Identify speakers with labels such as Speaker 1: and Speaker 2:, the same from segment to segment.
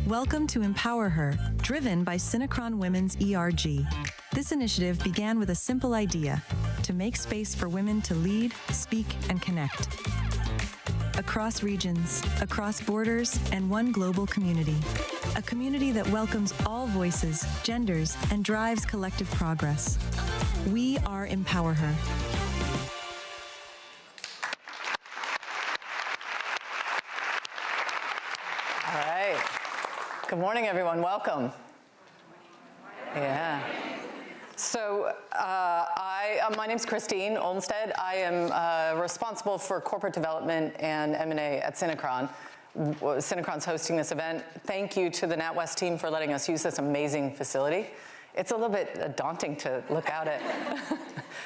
Speaker 1: Welcome to EmpowHer, driven by Synechron Women's ERG. This initiative began with a simple idea: to make space for women to lead, speak, and connect. Across regions, across borders, and one global community. A community that welcomes all voices, genders, and drives collective progress. We are EmpowHer.
Speaker 2: All right. Good morning, everyone. Welcome. Yeah. So my name's Christine Olmsted. I am responsible for corporate development and M&A at Synechron. Synechron's hosting this event. Thank you to the NatWest team for letting us use this amazing facility. It's a little bit daunting to look out at,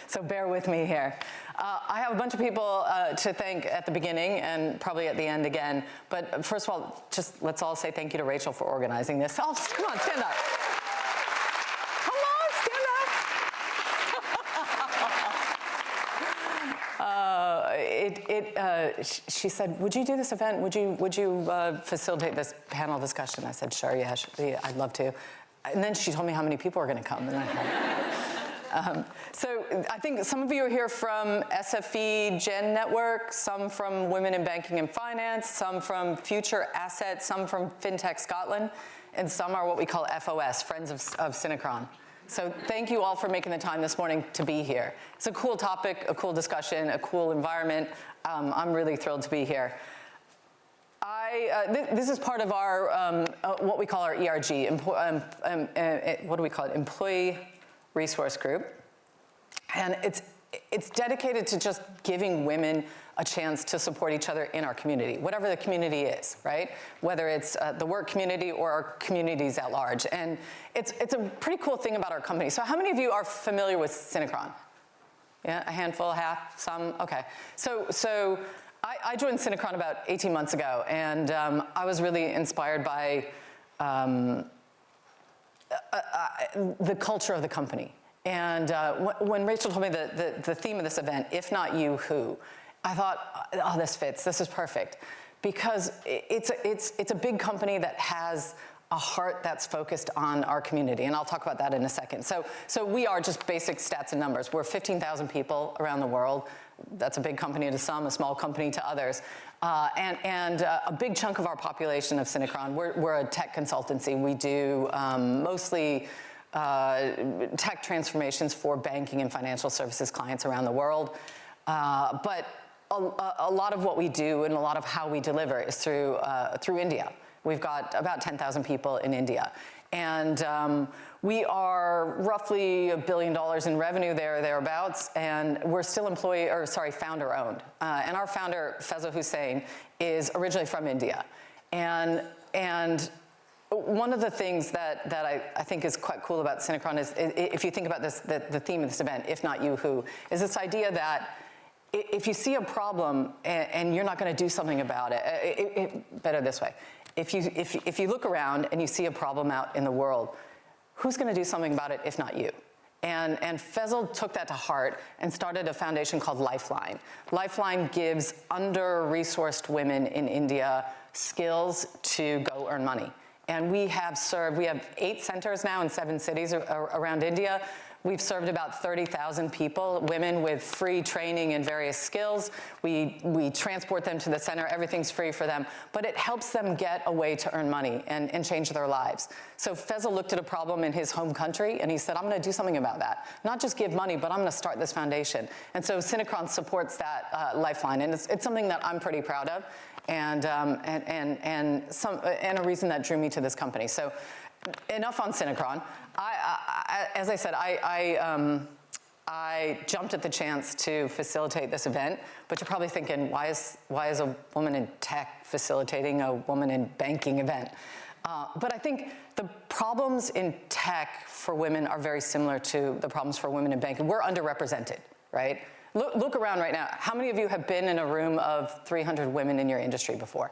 Speaker 2: so bear with me here. I have a bunch of people to thank at the beginning and probably at the end again. But first of all, just let's all say thank you to Rachel for organizing this. Oh, come on, stand up. She said, would you do this event? Would you facilitate this panel discussion? I said, sure, yeah, I'd love to. And then she told me how many people are going to come. And I thought, so I think some of you are here from SFE Gen Network, some from Women in Banking and Finance, some from Future Asset, some from FinTech Scotland, and some are what we call FOS, Friends of Synechron. So thank you all for making the time this morning to be here. It's a cool topic, a cool discussion, a cool environment. I'm really thrilled to be here. This is part of our, what we call our ERG, what do we call it? Employee Resource Group. And it's dedicated to just giving women a chance to support each other in our community, whatever the community is, right? Whether it's the work community or our communities at large. And it's a pretty cool thing about our company. So how many of you are familiar with Synechron? Yeah, a handful, half, some, okay. So I joined Synechron about 18 months ago, and I was really inspired by the culture of the company. And when Rachel told me the theme of this event, if not you, who? I thought, oh, this fits, this is perfect. Because it's a big company that has a heart that's focused on our community, and I'll talk about that in a second. So we are just basic stats and numbers. We're 15,000 people around the world. That's a big company to some, a small company to others. And a big chunk of our population of Synechron, we're a tech consultancy. We do mostly tech transformations for banking and financial services clients around the world. But a lot of what we do and a lot of how we deliver is through India. We've got about 10,000 people in India. And we are roughly $1 billion in revenue thereabouts, and we're still founder-owned. And our founder, Faisal Hussain, is originally from India. And one of the things that I think is quite cool about Synechron is, if you think about this, the theme of this event, if not you, who, is this idea that if you see a problem and you're not going to do something about it, better this way. If you look around and you see a problem out in the world, who's going to do something about it if not you? And Faisal took that to heart and started a foundation called Lifeline. Lifeline gives under-resourced women in India skills to go earn money. And we have 8 centers now in 7 cities around India. We've served about 30,000 people, women with free training in various skills. We transport them to the center. Everything's free for them. But it helps them get a way to earn money and change their lives. So Faisal looked at a problem in his home country, and he said, I'm going to do something about that. Not just give money, but I'm going to start this foundation. And so Synechron supports that Lifeline. And it's something that I'm pretty proud of, and a reason that drew me to this company. So enough on Synechron. As I said, I jumped at the chance to facilitate this event, but you're probably thinking, why is a woman in tech facilitating a woman in banking event? But I think the problems in tech for women are very similar to the problems for women in banking. We're underrepresented, right? Look around right now. How many of you have been in a room of 300 women in your industry before?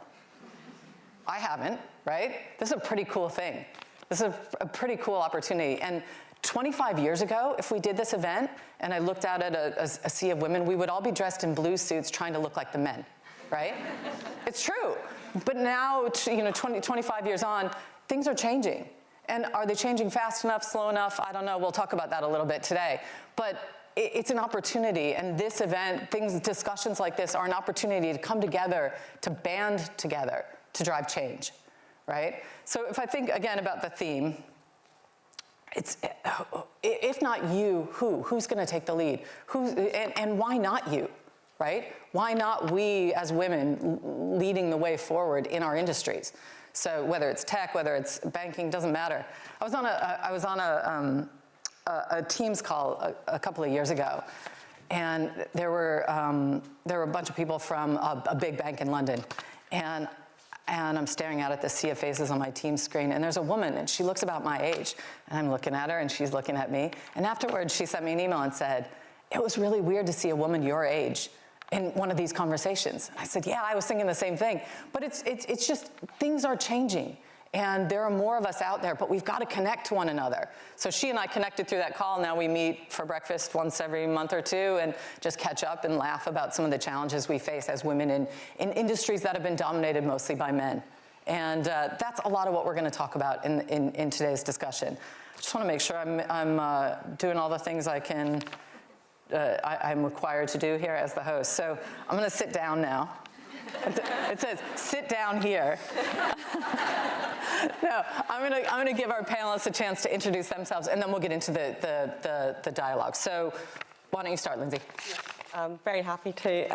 Speaker 2: I haven't, right? This is a pretty cool thing. This is a pretty cool opportunity. And 25 years ago, if we did this event and I looked out at a sea of women, we would all be dressed in blue suits trying to look like the men, right? It's true. But now, 25 years on, things are changing. And are they changing fast enough, slow enough? I don't know. We'll talk about that a little bit today. But it's an opportunity, and this event, discussions like this are an opportunity to come together, to band together, to drive change, right? So if I think, again, about the theme, it's, if not you, who? Who's going to take the lead? And why not you, right? Why not we as women leading the way forward in our industries? So whether it's tech, whether it's banking, doesn't matter. I was on a Teams call a couple of years ago, and there were a bunch of people from a big bank in London, and I'm staring out at the sea of faces on my Teams screen, and there's a woman, and she looks about my age, and I'm looking at her, and she's looking at me, and afterwards she sent me an email and said, "It was really weird to see a woman your age in one of these conversations." I said, yeah, I was thinking the same thing. But it's just, things are changing. And there are more of us out there, but we've got to connect to one another. So she and I connected through that call. Now we meet for breakfast once every month or two and just catch up and laugh about some of the challenges we face as women in industries that have been dominated mostly by men. And that's a lot of what we're going to talk about in today's discussion. I just want to make sure I'm doing all the things I can I'm required to do here as the host. So I'm going to sit down now. It says, sit down here. No, I'm going to give our panelists a chance to introduce themselves, and then we'll get into the dialogue. So why don't you start, Lindsey?
Speaker 3: I'm very happy to.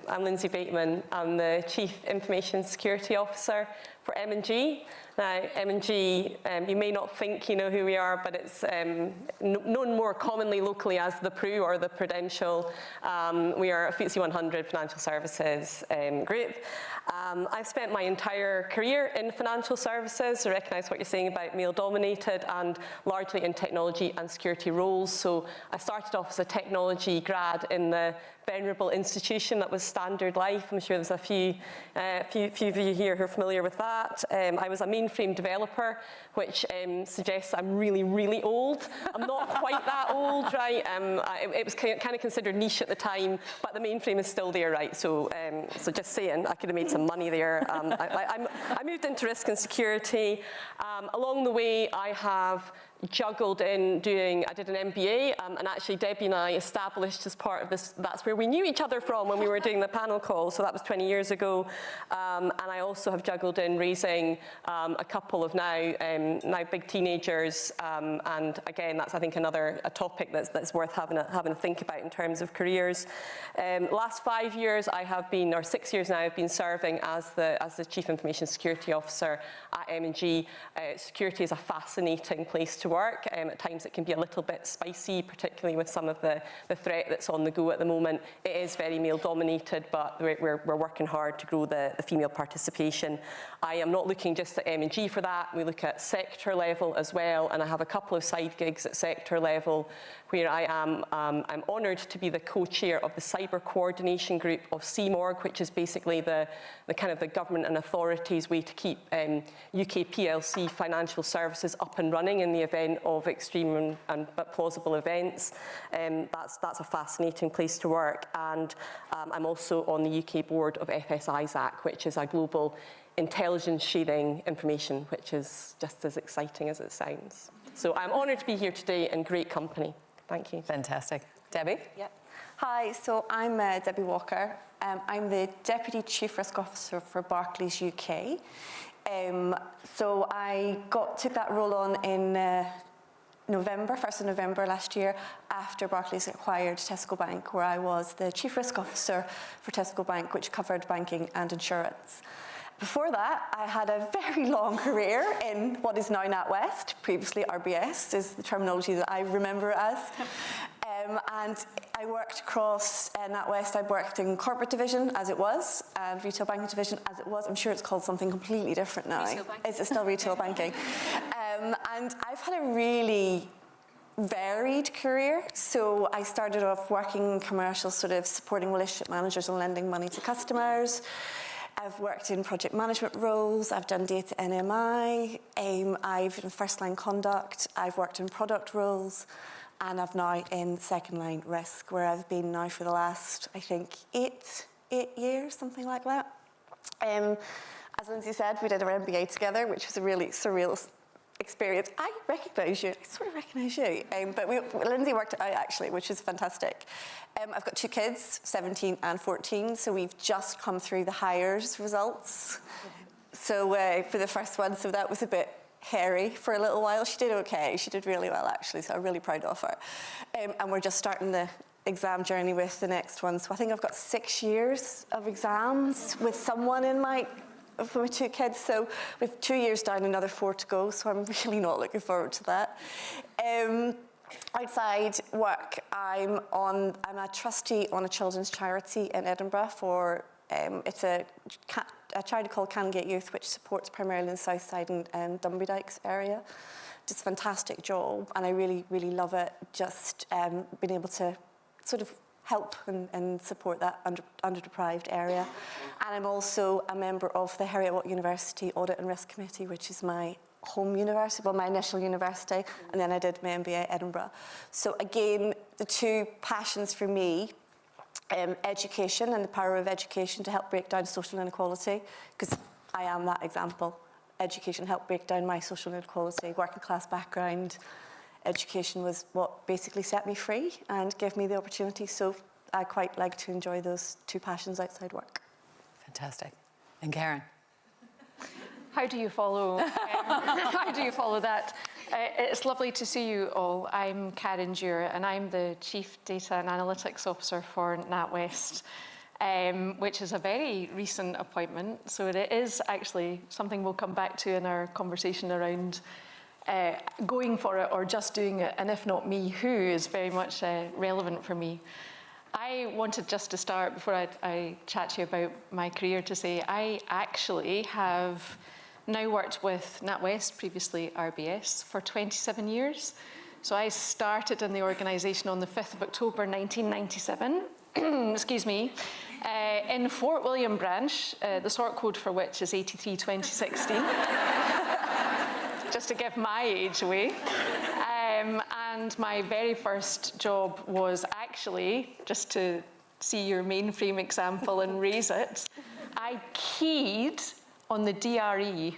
Speaker 3: I'm Lindsey Bateman. I'm the Chief Information Security Officer for M&G. Now, M&G, you may not think you know who we are, but it's known more commonly locally as the Pru or the Prudential. We are a FTSE 100 financial services group. I've spent my entire career in financial services. I recognise what you're saying about male-dominated and largely in technology and security roles. So I started off as a technology grad in the venerable institution that was Standard Life. I'm sure there's a few of you here who are familiar with that. I was a mainframe developer, which suggests I'm really, really old. I'm not quite that old, right? It was kind of considered niche at the time, but the mainframe is still there, right? So just saying, I could have made some money there. I moved into risk and security. Along the way, I have juggled in I did an MBA, and actually Debbie and I established as part of this, that's where we knew each other from when we were doing the panel call, so that was 20 years ago. And I also have juggled in raising a couple of now big teenagers, and again, that's I think a topic that's worth having a think about in terms of careers. Last 5 years I have been, or 6 years now, I've been serving as the Chief Information Security Officer at M&G. Security is a fascinating place to work. At times it can be a little bit spicy, particularly with some of the threat that's on the go at the moment. It is very male-dominated, but we're working hard to grow the female participation. I am not looking just at M&G for that. We look at sector level as well, and I have a couple of side gigs at sector level where I am. I'm honoured to be the co-chair of the Cyber Coordination Group of CMORG, which is basically the kind of the government and authorities way to keep UK PLC financial services up and running in the event of extreme but plausible events. That's a fascinating place to work. And I'm also on the UK board of FS-ISAC, which is a global intelligence sharing information, which is just as exciting as it sounds. So I'm honoured to be here today in great company. Thank you.
Speaker 2: Fantastic. Debbie?
Speaker 4: Yeah. Hi, so I'm Debbie Walker. I'm the Deputy Chief Risk Officer for Barclays UK. So I took that role on in November, 1st of November last year, after Barclays acquired Tesco Bank, where I was the Chief Risk Officer for Tesco Bank, which covered banking and insurance. Before that, I had a very long career in what is now NatWest, previously RBS is the terminology that I remember it as. And I worked across NatWest. I worked in corporate division as it was, and retail banking division as it was. I'm sure it's called something completely different now. Is it still retail banking? And I've had a really varied career. So I started off working in commercial, sort of supporting relationship managers and lending money to customers. I've worked in project management roles. I've done data NMI. I've done first-line conduct. I've worked in product roles. And I've now in second-line risk, where I've been now for the last, I think, eight years, something like that. As Lindsey said, we did our MBA together, which was a really surreal experience. I recognise you. I sort of recognise you. But Lindsey worked it out, actually, which is fantastic. I've got 2 kids, 17 and 14, so we've just come through the hires results. So for the first one, so that was a bit hairy for a little while. She did okay. She did really well, actually, so I'm really proud of her. And we're just starting the exam journey with the next one. So I think I've got 6 years of exams with someone in for my 2 kids. So we have 2 years down, another 4 to go. So I'm really not looking forward to that. Outside work, I'm a trustee on a children's charity in Edinburgh for, it's a charity called Canongate Youth, which supports primarily in the South Side and Dunby Dykes area. Just a fantastic job, and I really, really love it, just being able to sort of help and support that underdeprived area. And I'm also a member of the Heriot-Watt University Audit and Risk Committee, which is my home university, well, my initial university, and then I did my MBA at Edinburgh. So again, the 2 passions for me, education and the power of education to help break down social inequality, because I am that example. Education helped break down my social inequality, working class background. Education was what basically set me free and gave me the opportunity. So I quite like to enjoy those 2 passions outside work.
Speaker 2: Fantastic. And Karen?
Speaker 5: How do you follow? How do you follow that? It's lovely to see you all. I'm Karen Dewar, and I'm the Chief Data and Analytics Officer for NatWest, which is a very recent appointment. So it is actually something we'll come back to in our conversation around going for it or just doing it, and if not me, who is very much relevant for me. I wanted just to start, before I chat to you about my career, to say I actually have now worked with NatWest, previously RBS, for 27 years. So I started in the organisation on the 5th of October 1997, excuse me, in Fort William branch, the sort code for which is 832016, just to give my age away. And my very first job was actually, just to see your mainframe example and raise it, I keyed on the DRE.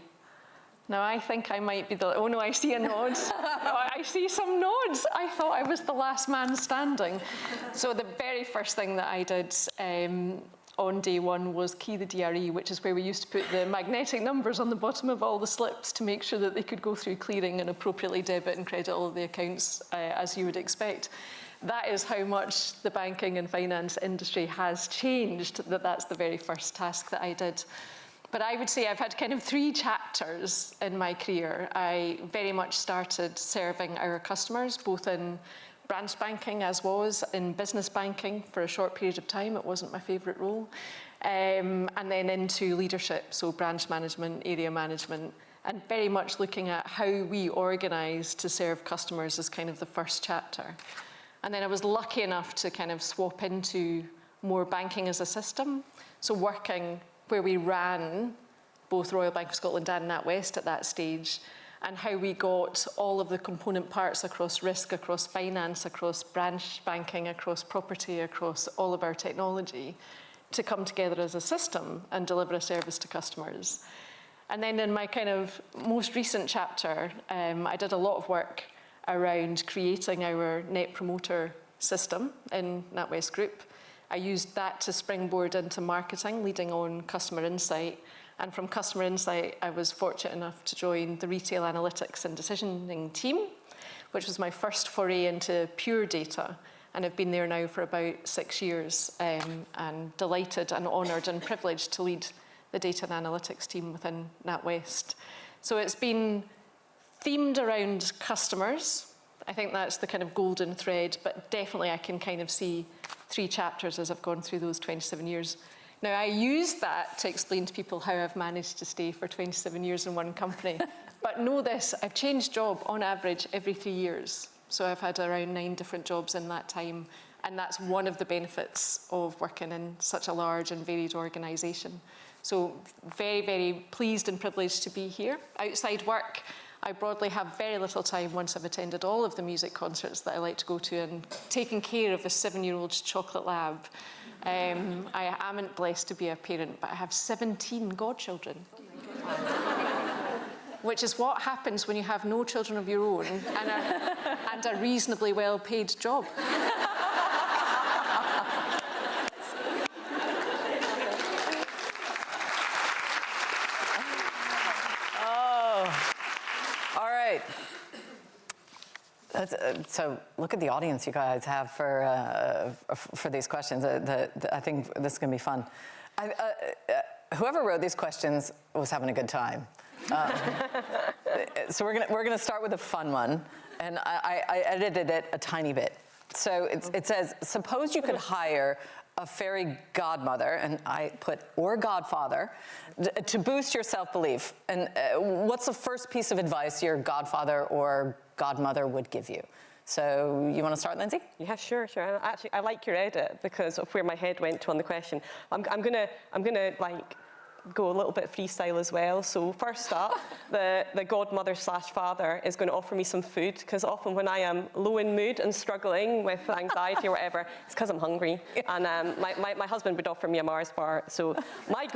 Speaker 5: Now, I think I might be oh no, I see a nod. I see some nods. I thought I was the last man standing. So the very first thing that I did on day one was key the DRE, which is where we used to put the magnetic numbers on the bottom of all the slips to make sure that they could go through clearing and appropriately debit and credit all of the accounts as you would expect. That is how much the banking and finance industry has changed, that's the very first task that I did. But I would say I've had kind of 3 chapters in my career. I very much started serving our customers, both in branch banking as was in business banking for a short period of time. It wasn't my favourite role. And then into leadership, so branch management, area management, and very much looking at how we organise to serve customers as kind of the first chapter. And then I was lucky enough to kind of swap into more banking as a system, so working where we ran both Royal Bank of Scotland and NatWest at that stage, and how we got all of the component parts across risk, across finance, across branch banking, across property, across all of our technology to come together as a system and deliver a service to customers. And then in my kind of most recent chapter, I did a lot of work around creating our Net Promoter system in NatWest Group. I used that to springboard into marketing, leading on customer insight. And from customer insight, I was fortunate enough to join the retail analytics and decisioning team, which was my first foray into pure data. And I've been there now for about 6 years, and delighted and honoured and privileged to lead the data and analytics team within NatWest. So it's been themed around customers. I think that's the kind of golden thread, but definitely I can kind of see 3 chapters as I've gone through those 27 years. Now, I use that to explain to people how I've managed to stay for 27 years in one company. But know this, I've changed job on average every 3 years. So I've had around 9 different jobs in that time. And that's one of the benefits of working in such a large and varied organisation. So very, very pleased and privileged to be here. Outside work, I broadly have very little time once I've attended all of the music concerts that I like to go to and taken care of a 7-year-old's chocolate lab. I am blessed to be a parent, but I have 17 godchildren. which is what happens when you have no children of your own and a reasonably well-paid job.
Speaker 2: All right. So look at the audience you guys have for these questions. I think this is going to be fun. Whoever wrote these questions was having a good time. So we're gonna start with a fun one, and I edited it a tiny bit. So it says, suppose you could hire a fairy godmother, and I put or godfather, to boost your self-belief. And what's the first piece of advice your godfather or godmother would give you? So you want to start, Lindsey?
Speaker 3: Yeah, sure. Actually, I like your edit because of where my head went to on the question. I'm gonna like go a little bit freestyle as well. So first up, the godmother / father is going to offer me some food, because often when I am low in mood and struggling with anxiety or whatever, it's because I'm hungry. And my husband would offer me a Mars bar. So my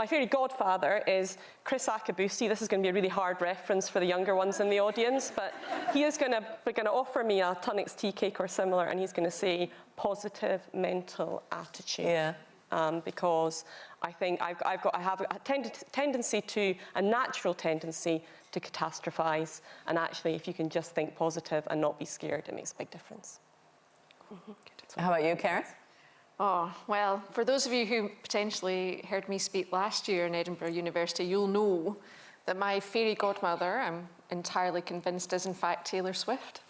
Speaker 3: fairy godfather is Chris Akabusi. This is going to be a really hard reference for the younger ones in the audience, but he is going to offer me a Tunnocks tea cake or similar, and he's going to say positive mental attitude.
Speaker 2: Yeah.
Speaker 3: Because I think I have a natural tendency to catastrophize. And actually, if you can just think positive and not be scared, it makes a big difference.
Speaker 2: How about you, Karen?
Speaker 5: Oh, well, for those of you who potentially heard me speak last year in Edinburgh University, you'll know that my fairy godmother, I'm entirely convinced, is in fact Taylor Swift.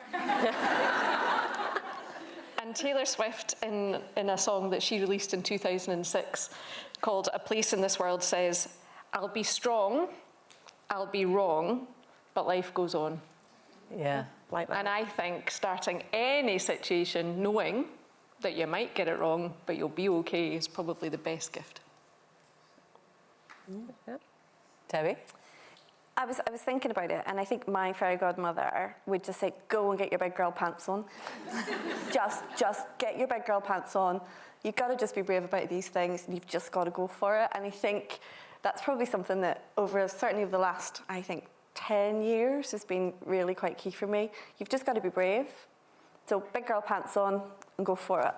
Speaker 5: And Taylor Swift, in a song that she released in 2006 called A Place in This World, says, "I'll be strong, I'll be wrong, but life goes on."
Speaker 2: Yeah.
Speaker 3: Like that.
Speaker 5: And I think starting any situation knowing that you might get it wrong, but you'll be okay, is probably the best gift.
Speaker 3: Yep.
Speaker 2: Debbie?
Speaker 4: I was thinking about it, and I think my fairy godmother would just say, go and get your big girl pants on. just get your big girl pants on. You've got to just be brave about these things, and you've just got to go for it. And I think that's probably something that certainly over the last, I think, 10 years has been really quite key for me. You've just got to be brave. So big girl pants on and go for it.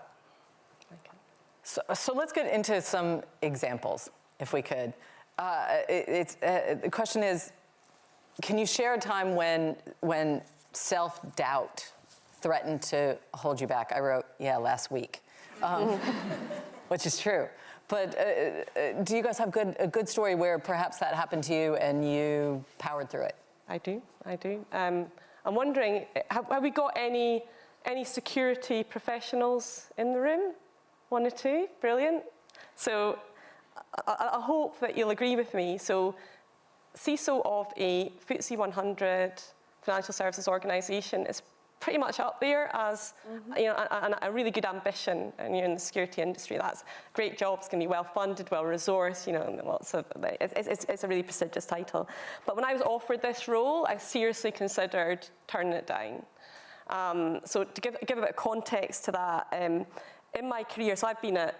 Speaker 2: So let's get into some examples, if we could. The question is, can you share a time when self-doubt threatened to hold you back? I wrote, yeah, last week, which is true. But do you guys have a good story where perhaps that happened to you and you powered through it?
Speaker 3: I do. I'm wondering, have we got any security professionals in the room? One or two? Brilliant. So I hope that you'll agree with me. So CISO of a FTSE 100 financial services organisation is pretty much up there as a really good ambition, and in the security industry. That's a great job. It's going to be well funded, well resourced. It's a really prestigious title. But when I was offered this role, I seriously considered turning it down. So to give a bit of context to that, in my career, so I've been at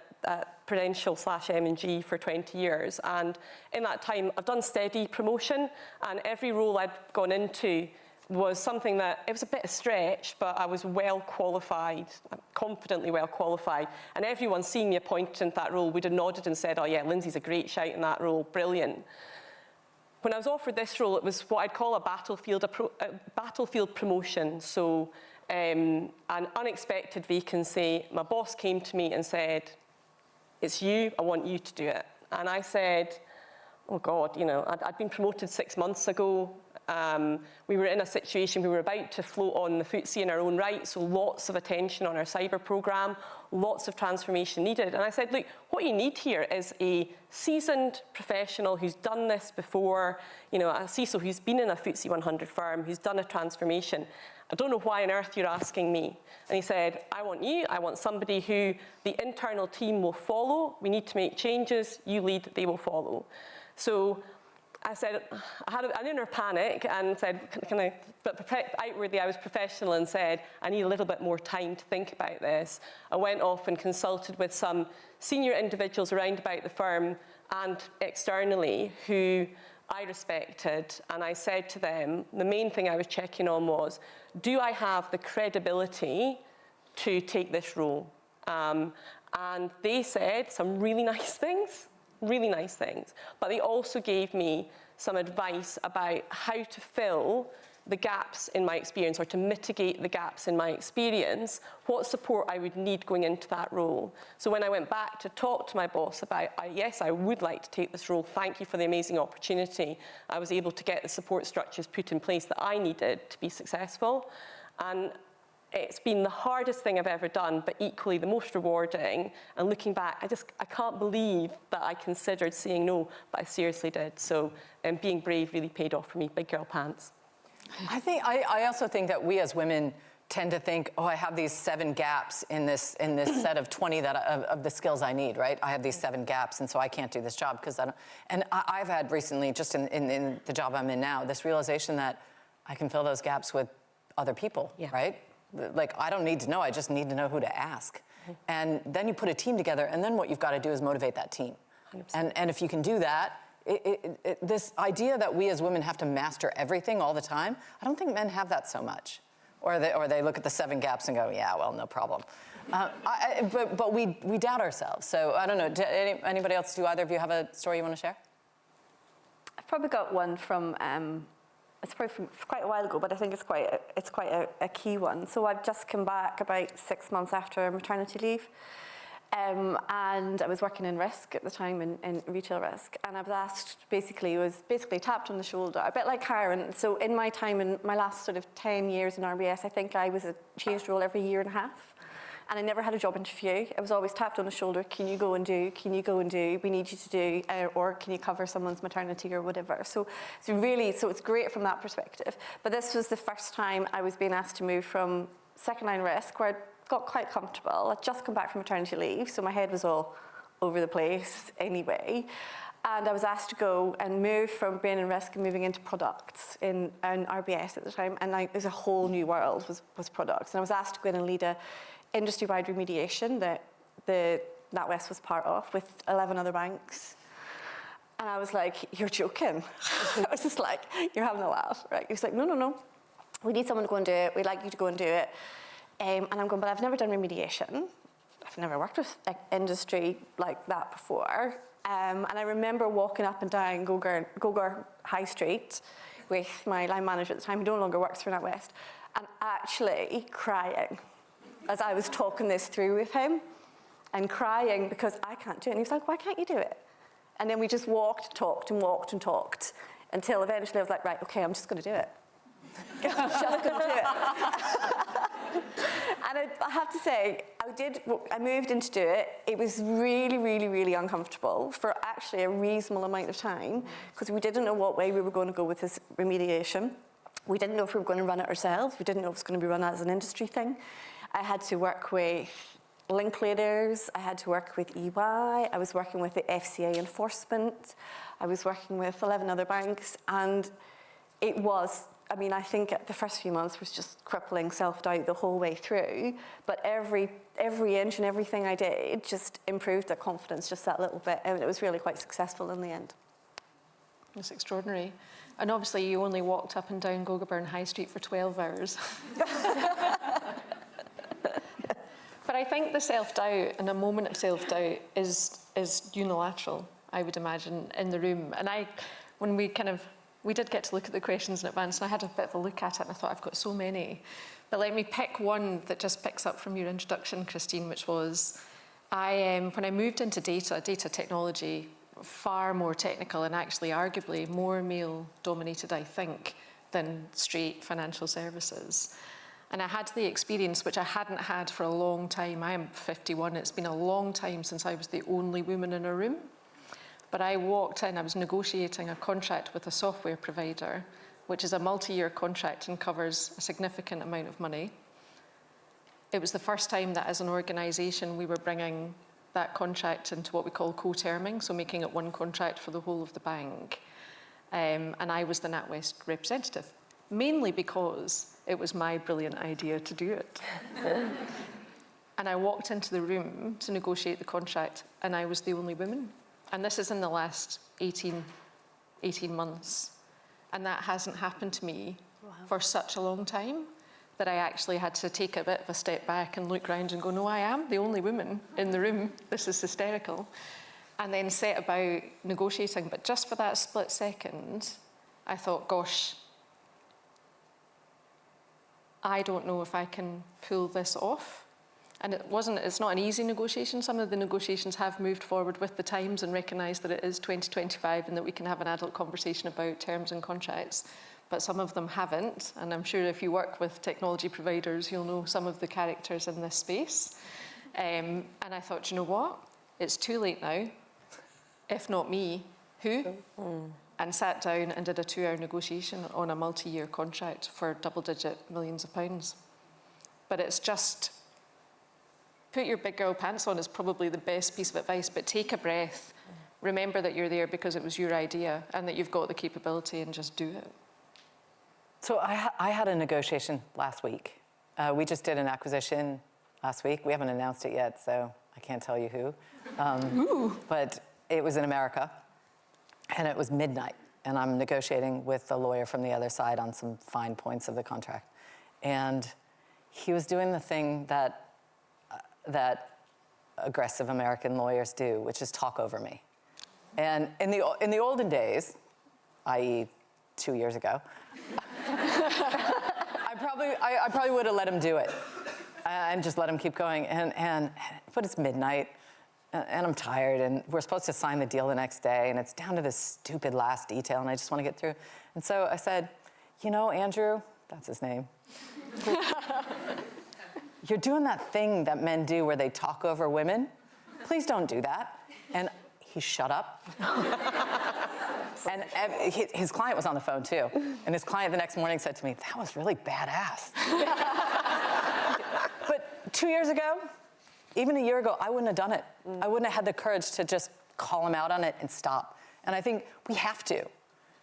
Speaker 3: Prudential / M&G for 20 years, and in that time I've done steady promotion, and every role I'd gone into was something that, it was a bit of a stretch, but I was well qualified, confidently well qualified, and everyone seeing me appointed into that role would have nodded and said, oh yeah, Lindsey's a great shout in that role, brilliant. When I was offered this role, it was what I'd call a battlefield promotion. So an unexpected vacancy. My boss came to me and said, it's you, I want you to do it. And I said, oh God, I'd been promoted 6 months ago. We were in a situation, we were about to float on the FTSE in our own right, so lots of attention on our cyber programme, lots of transformation needed. And I said, look, what you need here is a seasoned professional who's done this before, a CISO who's been in a FTSE 100 firm, who's done a transformation. I don't know why on earth you're asking me. And he said, I want somebody who the internal team will follow. We need to make changes, you lead, they will follow. So I said, I had an inner panic and said, but outwardly I was professional and said, I need a little bit more time to think about this. I went off and consulted with some senior individuals around about the firm and externally who I respected, and I said to them, the main thing I was checking on was, do I have the credibility to take this role? And they said some really nice things, but they also gave me some advice about how to fill the gaps in my experience, or to mitigate the gaps in my experience, what support I would need going into that role. So when I went back to talk to my boss about, yes, I would like to take this role, thank you for the amazing opportunity, I was able to get the support structures put in place that I needed to be successful. And it's been the hardest thing I've ever done, but equally the most rewarding. And looking back, I can't believe that I considered saying no, but I seriously did. So being brave really paid off for me, big girl pants.
Speaker 2: I also think that we as women tend to think, oh, I have these 7 gaps in this set of 20 of the skills I need, right? I have these 7 gaps, and so I can't do this job because I don't. And I've had recently, just in the job I'm in now, this realization that I can fill those gaps with other people, right? Like, I don't need to know, I just need to know who to ask. And then you put a team together, and then what you've got to do is motivate that team. 100%. And if you can do that, this idea that we as women have to master everything all the time, I don't think men have that so much. Or they look at the 7 gaps and go, yeah, well, no problem. But we doubt ourselves. So I don't know, anybody else, do either of you have a story you want to share?
Speaker 4: I've probably got one from, it's probably from quite a while ago, but I think it's quite a key one. So I've just come back about 6 months after maternity leave. And I was working in risk at the time, in retail risk, and I was asked, was tapped on the shoulder, a bit like Karen. So in my time, in my last sort of 10 years in RBS, I think I was changed role every year and a half, and I never had a job interview. I was always tapped on the shoulder, can you go and do, we need you to do, or can you cover someone's maternity or whatever. So it's great from that perspective. But this was the first time I was being asked to move from second line risk, where I got quite comfortable. I'd just come back from maternity leave, so my head was all over the place anyway. And I was asked to go and move from being in risk and moving into products in RBS at the time. And it was a whole new world, was products. And I was asked to go in and lead a industry-wide remediation that the NatWest was part of, with 11 other banks. And I was like, you're joking. I was just like, you're having a laugh, right? He was like, no. We need someone to go and do it. We'd like you to go and do it. And I'm going, but I've never done remediation. I've never worked with industry like that before. And I remember walking up and down Gogar High Street with my line manager at the time, who no longer works for NatWest, and actually crying as I was talking this through with him, and crying because I can't do it. And he was like, why can't you do it? And then we just talked until eventually I was like, right, okay, I'm just going to do it. I'm just going to do it. And I have to say, I moved in to do it. It was really, really, really uncomfortable for actually a reasonable amount of time, because we didn't know what way we were going to go with this remediation. We didn't know if we were going to run it ourselves. We didn't know if it was going to be run as an industry thing. I had to work with Linklaters. I had to work with EY. I was working with the FCA enforcement. I was working with 11 other banks. And it was, I think the first few months was just crippling self-doubt the whole way through. But every inch and everything I did just improved the confidence just that little bit. And it was really quite successful in the end.
Speaker 5: It's extraordinary. And obviously you only walked up and down Gogarburn High Street for 12 hours. But I think the self-doubt, and a moment of self-doubt, is unilateral, I would imagine, in the room. And when we did get to look at the questions in advance, and I had a bit of a look at it, and I thought, I've got so many. But let me pick one that just picks up from your introduction, Christine, which was, when I moved into data technology, far more technical and actually arguably more male-dominated, I think, than straight financial services. And I had the experience, which I hadn't had for a long time. I am 51. It's been a long time since I was the only woman in a room. But I walked in, I was negotiating a contract with a software provider, which is a multi-year contract and covers a significant amount of money. It was the first time that as an organisation we were bringing that contract into what we call co-terming, so making it one contract for the whole of the bank. And I was the NatWest representative, mainly because it was my brilliant idea to do it. And I walked into the room to negotiate the contract, and I was the only woman. And this is in the last 18 18 months. And that hasn't happened to me for such a long time that I actually had to take a bit of a step back and look around and go, no, I am the only woman in the room. This is hysterical. And then set about negotiating. But just for that split second, I thought, gosh, I don't know if I can pull this off. And it's not an easy negotiation. Some of the negotiations have moved forward with the times and recognised that it is 2025 and that we can have an adult conversation about terms and contracts. But some of them haven't. And I'm sure if you work with technology providers, you'll know some of the characters in this space. And I thought, you know what? It's too late now. If not me, who? And sat down and did a 2-hour negotiation on a multi-year contract for double-digit millions of pounds. But it's just, put your big girl pants on is probably the best piece of advice, but take a breath. Remember that you're there because it was your idea and that you've got the capability, and just do it.
Speaker 2: So I had a negotiation last week. We just did an acquisition last week. We haven't announced it yet, so I can't tell you who. But it was in America, and it was midnight, and I'm negotiating with a lawyer from the other side on some fine points of the contract. And he was doing the thing that aggressive American lawyers do, which is talk over me. And in the olden days, i.e. 2 years ago, I probably would have let him do it and just let him keep going. But it's midnight, and I'm tired, and we're supposed to sign the deal the next day, and it's down to this stupid last detail, and I just want to get through. And so I said, you know, Andrew, that's his name, you're doing that thing that men do where they talk over women. Please don't do that. And he shut up. And his client was on the phone too. And his client the next morning said to me, that was really badass. But 2 years ago, even a year ago, I wouldn't have done it. I wouldn't have had the courage to just call him out on it and stop. And I think we have to.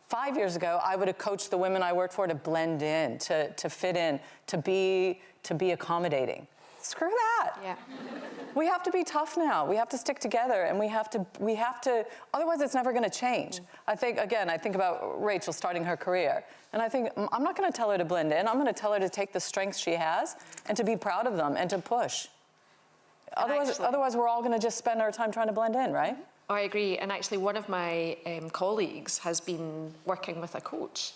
Speaker 2: 5 years ago, I would have coached the women I worked for to blend in, to fit in, to be accommodating. Screw that.
Speaker 5: Yeah.
Speaker 2: We have to be tough now. We have to stick together, and we have to, otherwise it's never going to change. I think about Rachel starting her career, and I think I'm not going to tell her to blend in. I'm going to tell her to take the strengths she has and to be proud of them and to push. Otherwise we're all going to just spend our time trying to blend in, right?
Speaker 5: I agree. And actually, one of my colleagues has been working with a coach.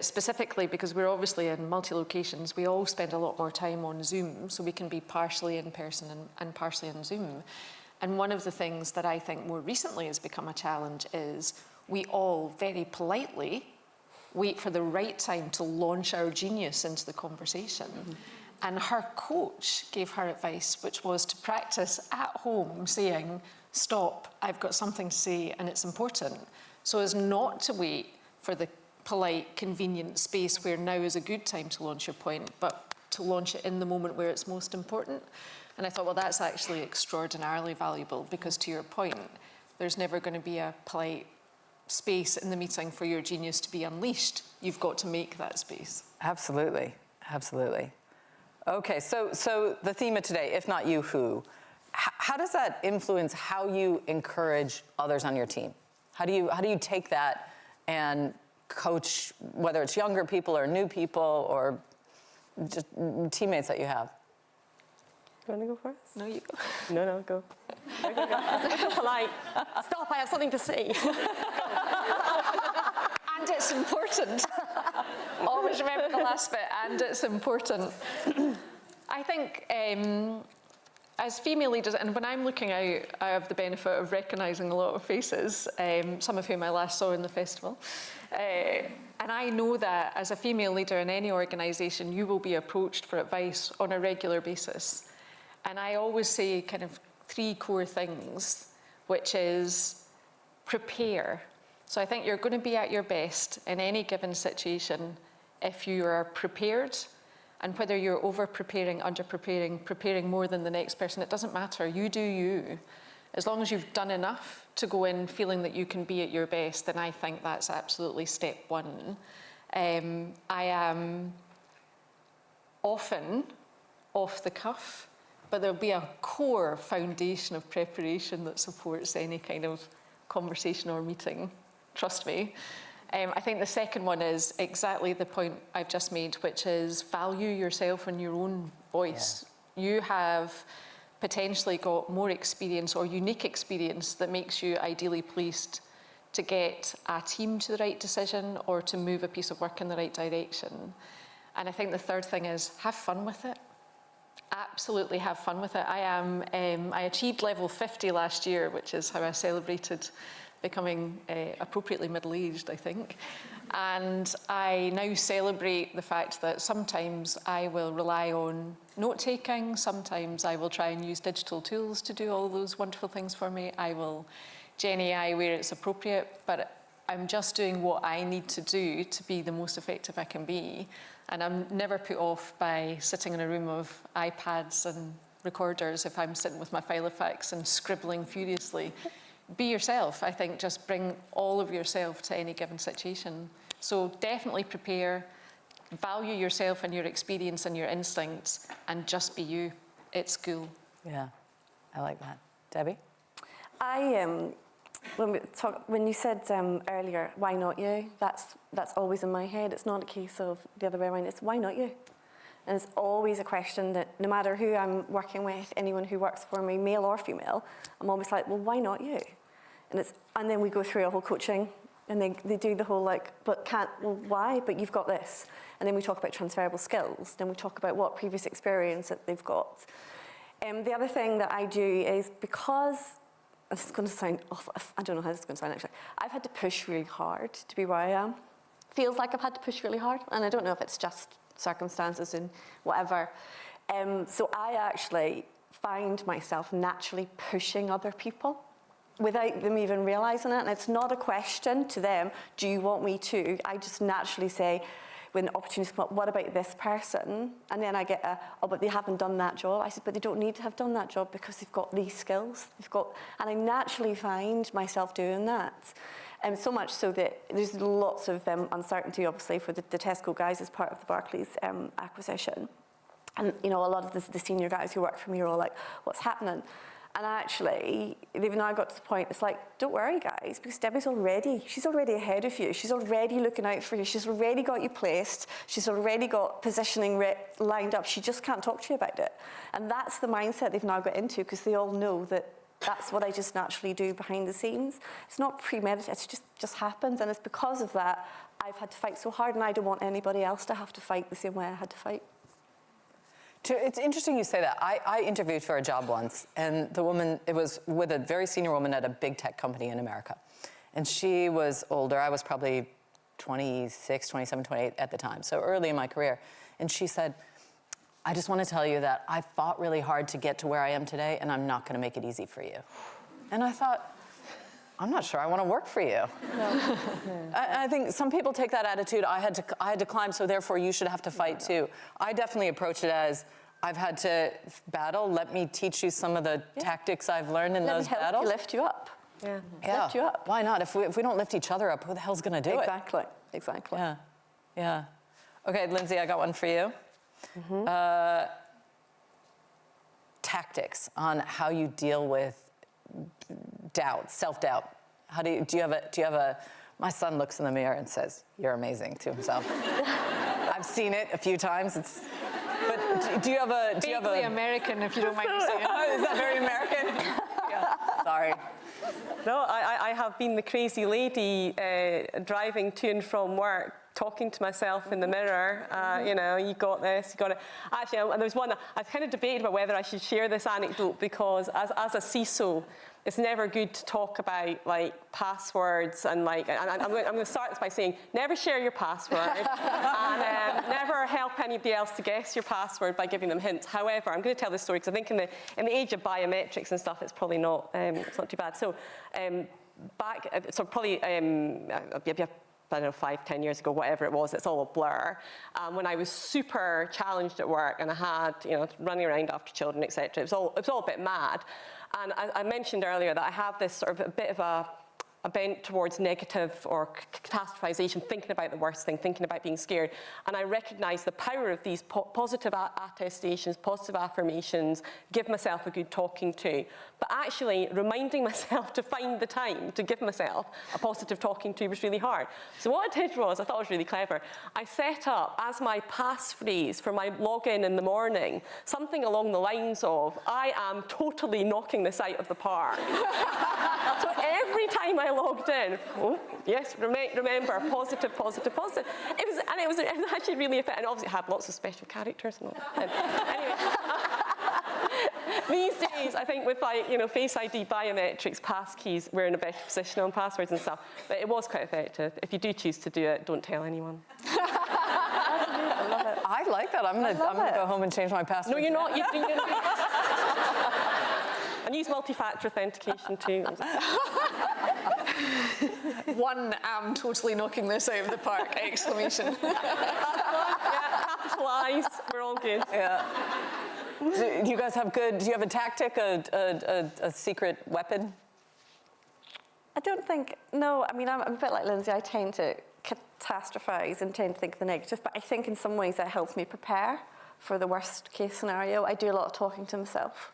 Speaker 5: Specifically because we're obviously in multi-locations, we all spend a lot more time on Zoom, so we can be partially in person and partially on Zoom. And one of the things that I think more recently has become a challenge is we all very politely wait for the right time to launch our genius into the conversation. And her coach gave her advice, which was to practice at home saying, stop, I've got something to say and it's important. So as not to wait for the polite, convenient space where now is a good time to launch your point, but to launch it in the moment where it's most important. And I thought, well, that's actually extraordinarily valuable because, to your point, there's never going to be a polite space in the meeting for your genius to be unleashed. You've got to make that space.
Speaker 2: Absolutely, absolutely. Okay, so the theme of today, if not you, who? How does that influence how you encourage others on your team? How do you take that and coach, whether it's younger people or new people or just teammates that you have?
Speaker 3: You want to go first?
Speaker 5: No, you go.
Speaker 3: No, go. It's so polite. Stop, I have something to say.
Speaker 5: And it's important. Always remember the last bit, and it's important. I think as female leaders, and when I'm looking out, I have the benefit of recognising a lot of faces, some of whom I last saw in the festival. And I know that as a female leader in any organisation, you will be approached for advice on a regular basis. And I always say kind of 3 core things, which is prepare. So I think you're going to be at your best in any given situation if you are prepared. And whether you're over-preparing, under-preparing, preparing more than the next person, it doesn't matter. You do you. As long as you've done enough to go in feeling that you can be at your best, then I think that's absolutely step 1. I am often off the cuff, but there'll be a core foundation of preparation that supports any kind of conversation or meeting trust me. I think the second one is exactly the point I've just made, which is value yourself and your own voice. Yeah. You have potentially got more experience or unique experience that makes you ideally placed to get a team to the right decision or to move a piece of work in the right direction. And I think the third thing is have fun with it. Absolutely have fun with it. I achieved level 50 last year, which is how I celebrated becoming appropriately middle-aged, I think. And I now celebrate the fact that sometimes I will rely on note-taking, sometimes I will try and use digital tools to do all those wonderful things for me. I will Gen AI where it's appropriate, but I'm just doing what I need to do to be the most effective I can be. And I'm never put off by sitting in a room of iPads and recorders if I'm sitting with my Filofax and scribbling furiously. Be yourself. I think just bring all of yourself to any given situation. So definitely prepare, value yourself and your experience and your instincts, and just be you. It's cool.
Speaker 2: Yeah, I like that. Debbie?
Speaker 4: When you said earlier, why not you? That's always in my head. It's not a case of the other way around. It's why not you? And it's always a question that no matter who I'm working with, anyone who works for me, male or female, I'm always like, well, why not you? And then we go through a whole coaching, and they do the whole well, why? But you've got this. And then we talk about transferable skills. Then we talk about what previous experience that they've got. The other thing that I do is, because this is going to sound awful. I don't know how this is going to sound, actually. I've had to push really hard to be where I am. Feels like I've had to push really hard, and I don't know if it's just circumstances and whatever. So I actually find myself naturally pushing other people without them even realising it. And it's not a question to them, do you want me to? I just naturally say, when opportunities come up, what about this person? And then I get but they haven't done that job. I said, but they don't need to have done that job because they've got these skills. And I naturally find myself doing that. So much so that there's lots of uncertainty, obviously, for the Tesco guys as part of the Barclays acquisition. And, a lot of the senior guys who work for me are all like, what's happening? And actually, they've now got to the point, it's like, don't worry, guys, because Debbie's she's already ahead of you. She's already looking out for you. She's already got you placed. She's already got positioning lined up. She just can't talk to you about it. And that's the mindset they've now got into, because they all know that that's what I just naturally do behind the scenes. It's not premeditated, it just happens. And it's because of that I've had to fight so hard, and I don't want anybody else to have to fight the same way I had to fight.
Speaker 2: It's interesting you say that. I interviewed for a job once, and the woman, it was with a very senior woman at a big tech company in America. And she was older. I was probably 26, 27, 28 at the time, so early in my career. And she said, I just want to tell you that I fought really hard to get to where I am today, and I'm not going to make it easy for you. And I thought, I'm not sure I want to work for you. No. I think some people take that attitude, I had to climb, so therefore you should have to fight too. I definitely approach it as, I've had to battle. Let me teach you some of the tactics I've learned in those battles.
Speaker 4: Let me lift you up.
Speaker 2: Yeah.
Speaker 4: Lift you up.
Speaker 2: Why not? If we don't lift each other up, who the hell's going to do it?
Speaker 4: Exactly.
Speaker 2: Yeah. Okay, Lindsey, I got one for you. Mm-hmm. Tactics on how you deal with doubt, self-doubt. Do you have a? My son looks in the mirror and says, "You're amazing," to himself. I've seen it a few times. But do you have a?
Speaker 5: Vaguely American, if you don't mind me saying.
Speaker 2: Is that very American? Yeah. Sorry.
Speaker 3: No, I have been the crazy lady driving to and from work, talking to myself in the mirror, you got this, you got it. Actually, and there was one, I kind of debated about whether I should share this anecdote, because as a CISO, it's never good to talk about passwords and I'm going to start this by saying, never share your password and never help anybody else to guess your password by giving them hints. However, I'm going to tell this story because I think in the age of biometrics and stuff, it's probably not, it's not too bad. So probably, I don't know, 5, 10 years ago, whatever it was, it's all a blur. When I was super challenged at work and I had, running around after children, etc., it was all a bit mad. And I mentioned earlier that I have this sort of a bit of a bent towards negative or catastrophization, thinking about the worst thing, thinking about being scared. And I recognise the power of these positive attestations, positive affirmations, give myself a good talking to. But actually reminding myself to find the time to give myself a positive talking to was really hard. So what I did was, I thought it was really clever, I set up as my passphrase for my login in the morning, something along the lines of, I am totally knocking this out of the park. So every time I logged in, oh, yes, remember, positive, positive, positive. It was actually really effective, and obviously it had lots of special characters. And anyway, these days, I think with Face ID, biometrics, passkeys, we're in a better position on passwords and stuff. But it was quite effective. If you do choose to do it, don't tell anyone.
Speaker 2: I love it. I like that. I'm gonna go home and change my password.
Speaker 3: No, you're not. And use multi-factor authentication too.
Speaker 6: One, I'm totally knocking this out of the park, exclamation.
Speaker 3: Yeah, capitalise, we're all good.
Speaker 2: Yeah. Do you guys have do you have a tactic, a secret weapon?
Speaker 4: I don't think, no, I mean, I'm a bit like Lindsey. I tend to catastrophize and tend to think of the negative, but I think in some ways that helps me prepare for the worst case scenario. I do a lot of talking to myself.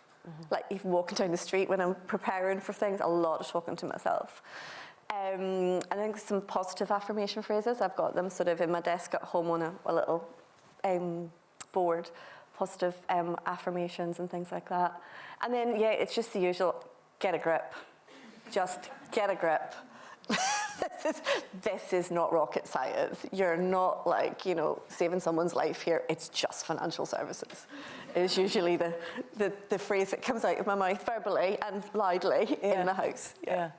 Speaker 4: Like even walking down the street when I'm preparing for things, a lot of talking to myself. I think some positive affirmation phrases, I've got them sort of in my desk at home on a little board, positive affirmations and things like that. And then, yeah, it's just the usual, get a grip. Just get a grip. This is not rocket science. You're not saving someone's life here. It's just financial services. Is usually the phrase that comes out of my mouth verbally and loudly in the house.
Speaker 2: Yeah.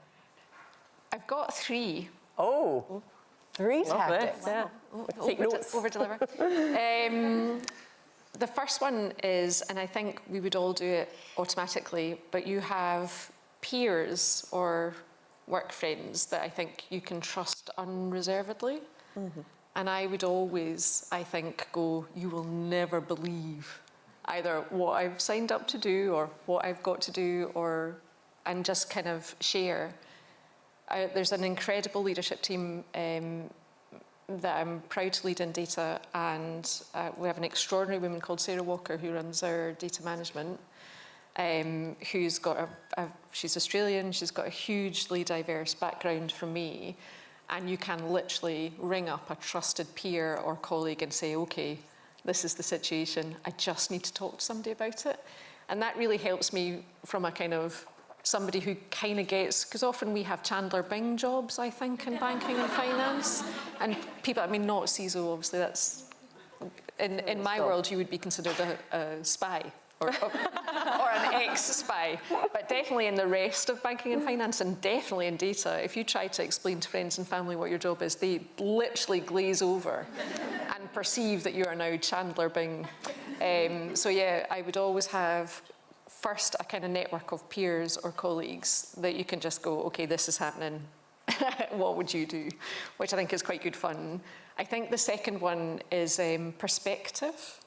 Speaker 5: I've got 3.
Speaker 2: Oh, 3 tactics.
Speaker 3: Yeah. Take notes.
Speaker 5: Over-deliver. The first one is, and I think we would all do it automatically, but you have peers or work friends that I think you can trust unreservedly. Mm-hmm. And I would always, I think, go, you will never believe either what I've signed up to do or what I've got to do, and just kind of share. There's an incredible leadership team that I'm proud to lead in data, and we have an extraordinary woman called Sarah Walker who runs our data management, who's got she's Australian, she's got a hugely diverse background from me, and you can literally ring up a trusted peer or colleague and say, okay, this is the situation, I just need to talk to somebody about it. And that really helps me from a kind of somebody who kind of gets, because often we have Chandler Bing jobs, I think, in banking and finance. And people, I mean, not CISO, obviously, that's, in my world, you would be considered a spy or an ex-spy. But definitely in the rest of banking and finance, and definitely in data, if you try to explain to friends and family what your job is, they literally glaze over and perceive that you are now Chandler Bing. So yeah, I would always have first a kind of network of peers or colleagues that you can just go, okay, this is happening, what would you do? Which I think is quite good fun. I think the second one is perspective.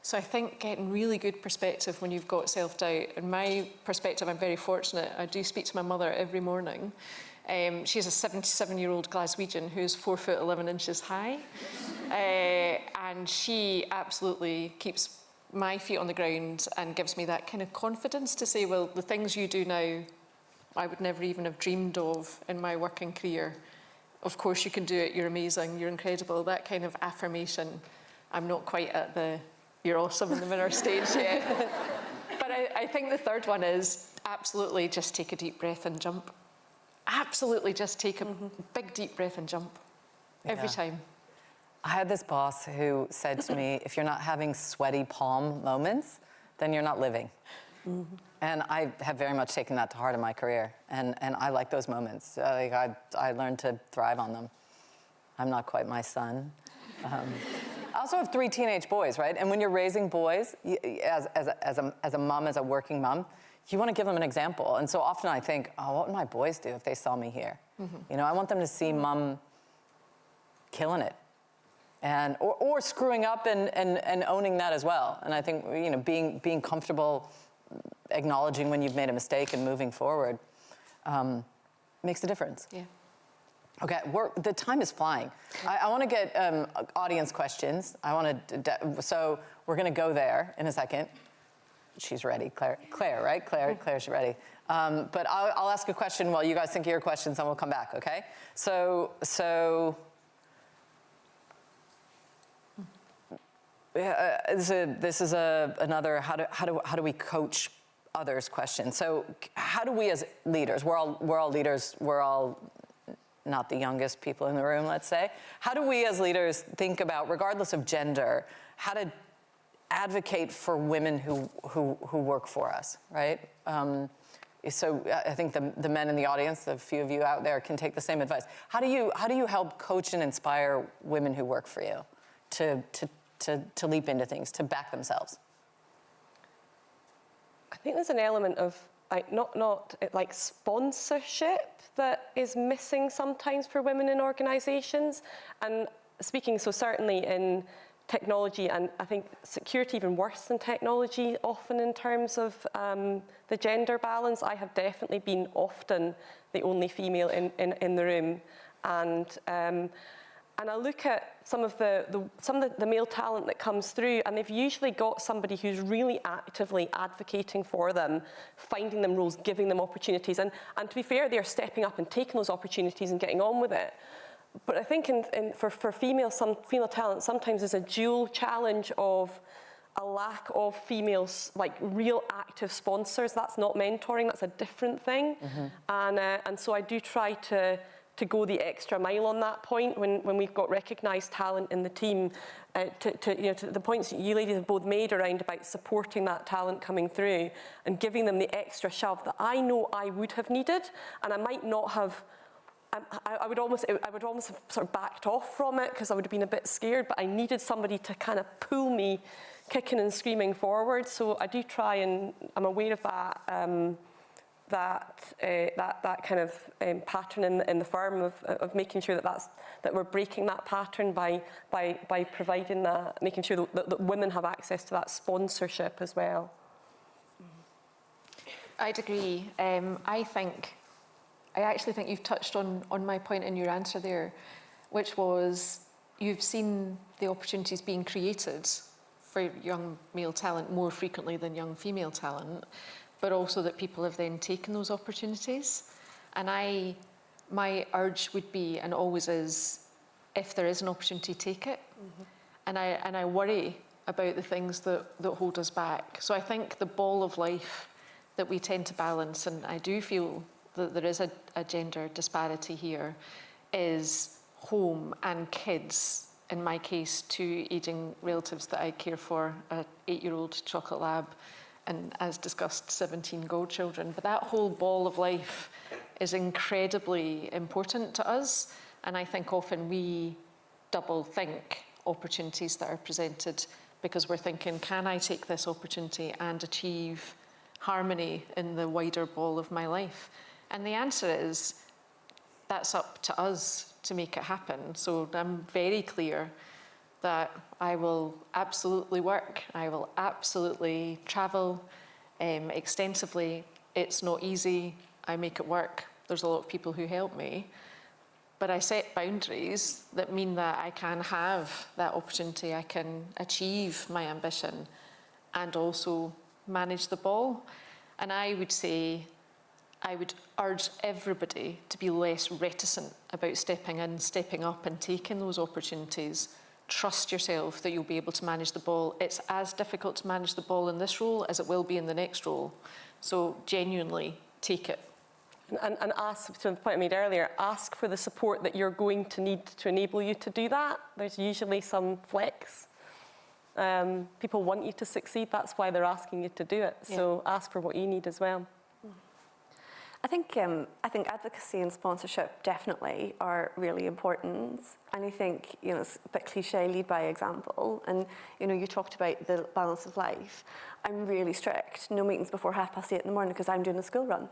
Speaker 5: So I think getting really good perspective when you've got self-doubt. In my perspective, I'm very fortunate. I do speak to my mother every morning. She's a 77-year-old Glaswegian who's 4'11" high. And she absolutely keeps my feet on the ground and gives me that kind of confidence to say, well, the things you do now, I would never even have dreamed of in my working career. Of course you can do it, you're amazing, you're incredible. That kind of affirmation. I'm not quite at the you're awesome in the mirror stage yet. But I think the third one is absolutely just take a deep breath and jump. Absolutely just take a big deep breath and jump every time.
Speaker 2: I had this boss who said to me, if you're not having sweaty palm moments, then you're not living. Mm-hmm. And I have very much taken that to heart in my career. And I like those moments. I learned to thrive on them. I'm not quite my son. I also have 3 teenage boys, right? And when you're raising boys, as a mom, as a working mom, you want to give them an example. And so often I think, oh, what would my boys do if they saw me here? Mm-hmm. You know, I want them to see mom killing it. And or screwing up and owning that as well. And I think, you know, being comfortable acknowledging when you've made a mistake and moving forward. makes a difference.
Speaker 5: Yeah.
Speaker 2: Okay, the time is flying. I want to get audience questions. So we're going to go there in a second. She's ready, Claire, right? Claire's ready. But I'll ask a question while you guys think of your questions, and we'll come back. Okay? So this is another how do we coach others question. So how do we as leaders? We're all leaders. We're all not the youngest people in the room, let's say. How do we as leaders think about, regardless of gender, how to advocate for women who work for us, right? So I think the men in the audience, the few of you out there, can take the same advice. How do you help coach and inspire women who work for you to leap into things, to back themselves?
Speaker 3: I think there's an element of not like sponsorship that is missing sometimes for women in organisations. And speaking so certainly in technology, and I think security even worse than technology often in terms of the gender balance. I have definitely been often the only female in the room. And I look at some of the male talent that comes through, and they've usually got somebody who's really actively advocating for them, finding them roles, giving them opportunities. And to be fair, they're stepping up and taking those opportunities and getting on with it. But I think for female talent, sometimes there's a dual challenge of a lack of females, like real active sponsors. That's not mentoring, that's a different thing. Mm-hmm. And so I do try to go the extra mile on that point when we've got recognised talent in the team, to the points that you ladies have both made around about supporting that talent coming through and giving them the extra shove that I know I would have needed, and I might not have. I would almost have sort of backed off from it because I would have been a bit scared, but I needed somebody to kind of pull me kicking and screaming forward. So I do try, and I'm aware of that kind of pattern in the firm of making sure that we're breaking that pattern by providing that, making sure that women have access to that sponsorship as well.
Speaker 5: I'd agree. I actually think you've touched on my point in your answer there, which was you've seen the opportunities being created for young male talent more frequently than young female talent, but also that people have then taken those opportunities. And my urge would be, and always is, if there is an opportunity, take it. Mm-hmm. And I worry about the things that hold us back. So I think the ball of life that we tend to balance, and I do feel that there is a gender disparity here, is home and kids, in my case, 2 aging relatives that I care for, an 8-year-old chocolate lab, and as discussed, 17 godchildren. But that whole ball of life is incredibly important to us, and I think often we double think opportunities that are presented because we're thinking, can I take this opportunity and achieve harmony in the wider ball of my life? And the answer is, that's up to us to make it happen. So I'm very clear that I will absolutely work, I will absolutely travel extensively. It's not easy, I make it work. There's a lot of people who help me. But I set boundaries that mean that I can have that opportunity, I can achieve my ambition and also manage the ball. And I would say, I would urge everybody to be less reticent about stepping in, stepping up and taking those opportunities. Trust yourself that you'll be able to manage the ball. It's as difficult to manage the ball in this role as it will be in the next role. So genuinely take it.
Speaker 3: And ask, to the point I made earlier, ask for the support that you're going to need to enable you to do that. There's usually some flex. People want you to succeed, that's why they're asking you to do it. Yeah. So ask for what you need as well.
Speaker 4: I think advocacy and sponsorship definitely are really important. And I think, it's a bit cliche, lead by example. And, you talked about the balance of life. I'm really strict. No meetings before 8:30 in the morning because I'm doing a school run.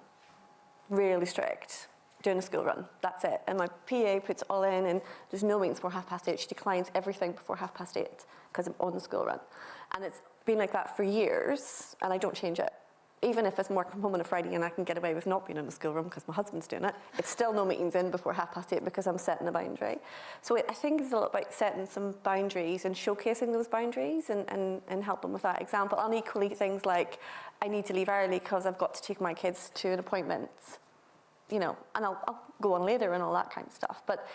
Speaker 4: Really strict. Doing a school run. That's it. And my PA puts all in, and there's no meetings before 8:30. She declines everything before 8:30 because I'm on the school run. And it's been like that for years, and I don't change it. even if it's working from home on a Friday and I can get away with not being in the schoolroom because my husband's doing it, it's still no meetings in before 8:30 because I'm setting a boundary. So I think it's a lot about setting some boundaries and showcasing those boundaries and helping with that example. And equally things like, I need to leave early because I've got to take my kids to an appointment, you know, and I'll go on later and all that kind of stuff. But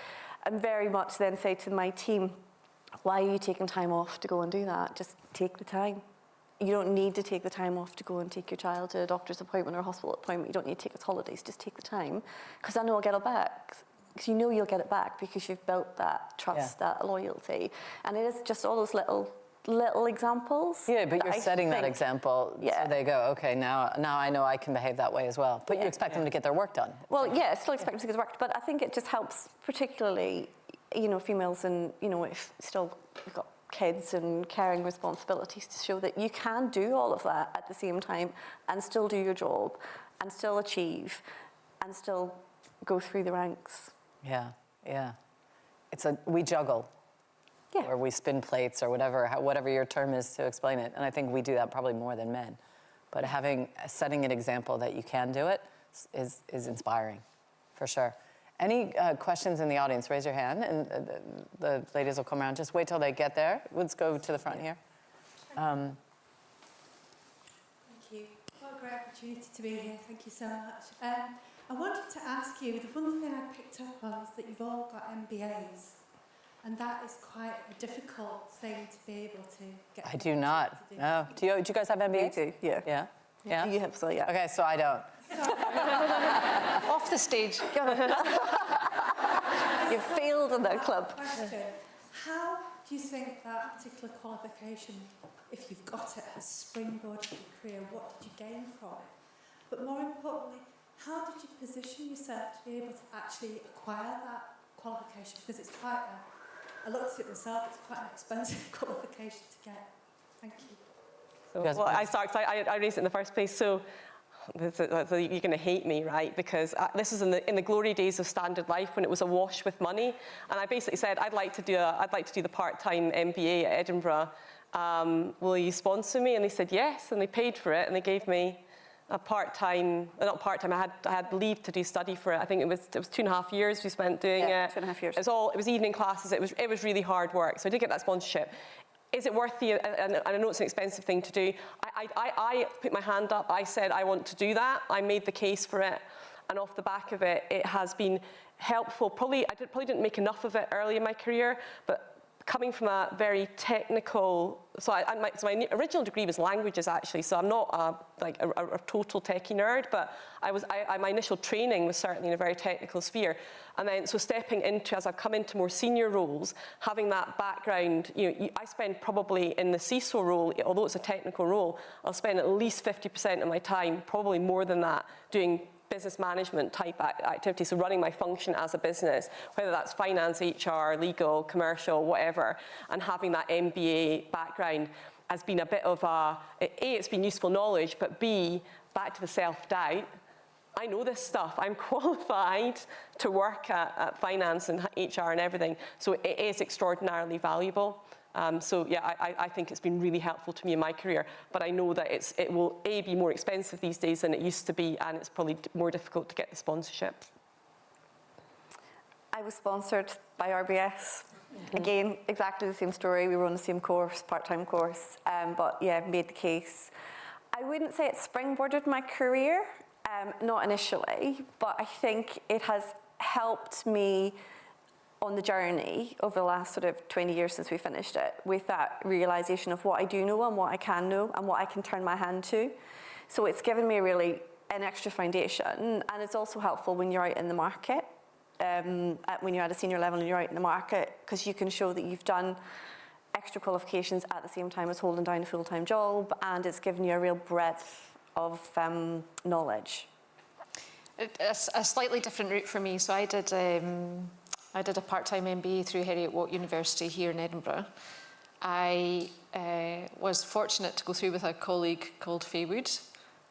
Speaker 4: I'm very much then say to my team, why are you taking time off to go and do that? Just take the time. You don't need to take the time off to go and take your child to a doctor's appointment or a hospital appointment. You don't need to take it holidays. Just take the time, because I know I'll get it back. Because you know you'll get it back because you've built that trust, that loyalty. And it is just all those little examples.
Speaker 2: Yeah, but you're setting that example, so they go, okay, now I know I can behave that way as well. But you expect them to get their work done.
Speaker 4: Well, yeah, still expect them to get their work done. But I think it just helps, particularly, you know, females and, you know, if still you've got kids and caring responsibilities, to show that you can do all of that at the same time and still do your job and still achieve and still go through the ranks.
Speaker 2: Yeah. We juggle. Yeah. Or we spin plates or whatever your term is to explain it. And I think we do that probably more than men. But setting an example that you can do it is inspiring, for sure. Any questions in the audience? Raise your hand, and the ladies will come around. Just wait till they get there. Let's go to the front here.
Speaker 7: Thank you. What a great opportunity to be here. Thank you so much. I wanted to ask you, the one thing I picked up on is that you've all got MBAs, and that is quite a difficult thing to be able to get. I
Speaker 2: do not. No. Do you guys have MBAs?
Speaker 4: We do, yeah.
Speaker 2: Yeah? Yeah?
Speaker 4: You have, so yeah.
Speaker 2: Okay, so I don't.
Speaker 5: Off the stage.
Speaker 4: You've failed in that club.
Speaker 7: Question. How do you think that particular qualification, if you've got it, has springboarded your career? What did you gain from it? But more importantly, how did you position yourself to be able to actually acquire that qualification? Because it's quite I looked at it myself, it's quite an expensive qualification to get. Thank you.
Speaker 3: So, well, I raised it in the first place. So you're going to hate me, right? Because this is in the glory days of Standard Life, when it was awash with money. And I basically said, I'd like to do the part-time MBA at Edinburgh. Will you sponsor me? And they said yes, and they paid for it, and they gave me a part-time, not part-time, I had leave to do study for it. I think it was 2.5 years we spent doing it.
Speaker 4: 2.5 years.
Speaker 3: It was evening classes. It was really hard work. So I did get that sponsorship. Is it worth the, and I know it's an expensive thing to do. I put my hand up. I said, I want to do that. I made the case for it. And off the back of it, it has been helpful. I probably didn't make enough of it early in my career, but coming from a very technical, so my original degree was languages, actually, so I'm not a total techie nerd, but my initial training was certainly in a very technical sphere. And then, so stepping into, as I've come into more senior roles, having that background, I spend probably in the CISO role, although it's a technical role, I'll spend at least 50% of my time, probably more than that, doing business management type activities, so running my function as a business, whether that's finance, HR, legal, commercial, whatever, and having that MBA background has been a bit of it's been useful knowledge, but B, back to the self-doubt, I know this stuff. I'm qualified to work at finance and HR and everything, so it is extraordinarily valuable. So yeah, I think it's been really helpful to me in my career, but I know that it will be more expensive these days than it used to be, and it's probably more difficult to get the sponsorship.
Speaker 4: I was sponsored by RBS. Again, exactly the same story. We were on the same course, part-time course, but yeah, made the case. I wouldn't say it springboarded my career, not initially, but I think it has helped me on the journey over the last sort of 20 years since we finished it, with that realization of what I do know and what I can know and what I can turn my hand to. So it's given me really an extra foundation, and it's also helpful when you're out in the market, when you're at a senior level and you're out in the market, because you can show that you've done extra qualifications at the same time as holding down a full-time job, and it's given you a real breadth of knowledge.
Speaker 5: A slightly different route for me. So I did a part-time MBA through Heriot-Watt University here in Edinburgh. I was fortunate to go through with a colleague called Faye Wood,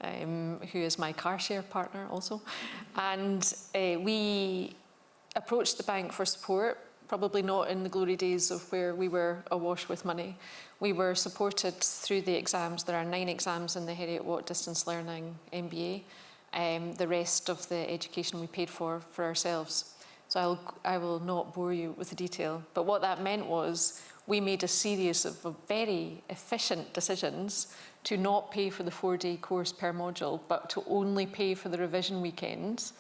Speaker 5: who is my car share partner also. And we approached the bank for support probably not in the glory days of where we were awash with money. We were supported through the exams. There are 9 exams in the Heriot-Watt Distance Learning MBA. The rest of the education we paid for ourselves. So I will not bore you with the detail. But what that meant was we made a series of very efficient decisions to not pay for the 4-day course per module, but to only pay for the revision weekends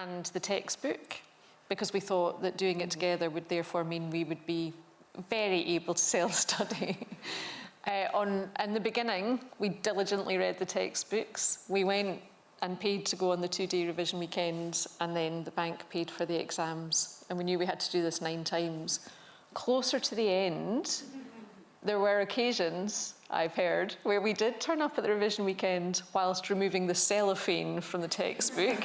Speaker 5: and the textbook, because we thought that doing it together would therefore mean we would be very able to self-study. In the beginning, we diligently read the textbooks. We went and paid to go on the 2-day revision weekends, and then the bank paid for the exams. And we knew we had to do this 9 times. Closer to the end, there were occasions, I've heard, where we did turn up at the revision weekend whilst removing the cellophane from the textbook,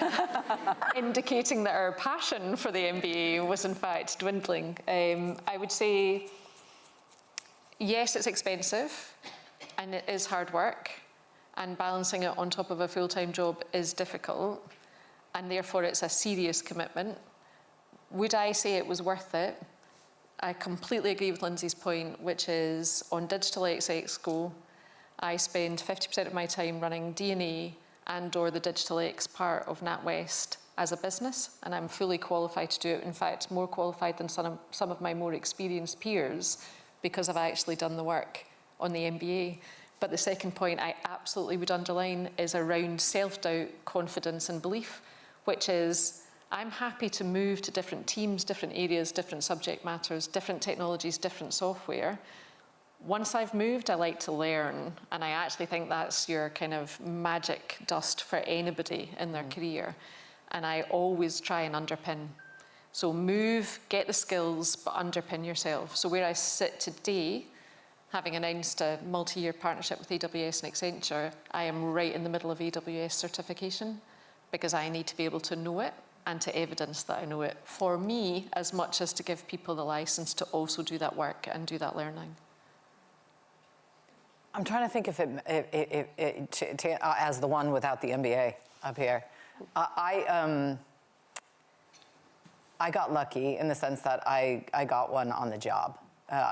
Speaker 5: indicating that our passion for the MBA was in fact dwindling. I would say, yes, it's expensive, and it is hard work, and balancing it on top of a full-time job is difficult, and therefore it's a serious commitment. Would I say it was worth it? I completely agree with Lindsey's point, which is on Digital Expo, I spend 50% of my time running D&A and/or the Digital X part of NatWest as a business, and I'm fully qualified to do it. In fact, more qualified than some of my more experienced peers, because I've actually done the work on the MBA. But the second point I absolutely would underline is around self-doubt, confidence and belief, which is I'm happy to move to different teams, different areas, different subject matters, different technologies, different software. Once I've moved, I like to learn, and I actually think that's your kind of magic dust for anybody in their career. And I always try and underpin. So move, get the skills, but underpin yourself. So where I sit today, having announced a multi-year partnership with AWS and Accenture, I am right in the middle of AWS certification, because I need to be able to know it and to evidence that I know it, for me, as much as to give people the license to also do that work and do that learning.
Speaker 2: I'm trying to think if as the one without the MBA up here. I got lucky in the sense that I got one on the job.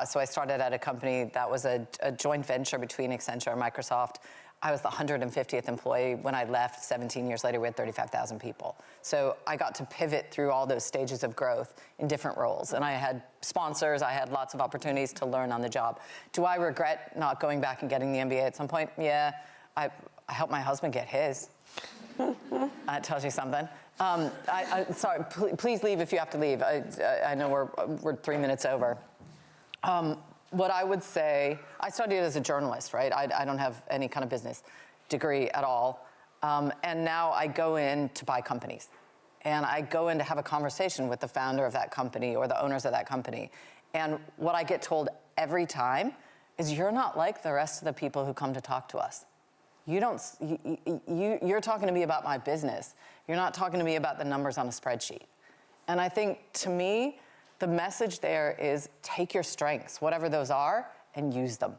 Speaker 2: So I started at a company that was a joint venture between Accenture and Microsoft. I was the 150th employee. When I left 17 years later, we had 35,000 people. So I got to pivot through all those stages of growth in different roles. And I had sponsors, I had lots of opportunities to learn on the job. Do I regret not going back and getting the MBA at some point? Yeah, I helped my husband get his. That tells you something. Sorry, please leave if you have to leave. I know we're 3 minutes over. What I would say, I studied as a journalist, right? I don't have any kind of business degree at all. And now I go in to buy companies. And I go in to have a conversation with the founder of that company or the owners of that company. And what I get told every time is, you're not like the rest of the people who come to talk to us. You're talking to me about my business. You're not talking to me about the numbers on a spreadsheet. And I think, to me, the message there is take your strengths, whatever those are, and use them.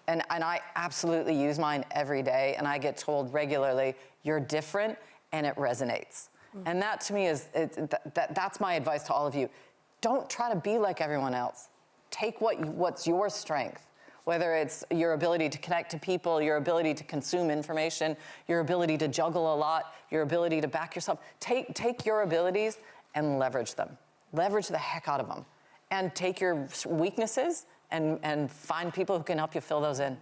Speaker 2: And I absolutely use mine every day, and I get told regularly, you're different, and it resonates. And that, to me, that's my advice to all of you. Don't try to be like everyone else. Take what's your strength, whether it's your ability to connect to people, your ability to consume information, your ability to juggle a lot, your ability to back yourself. Take your abilities and leverage them. Leverage the heck out of them, and take your weaknesses and find people who can help you fill those in.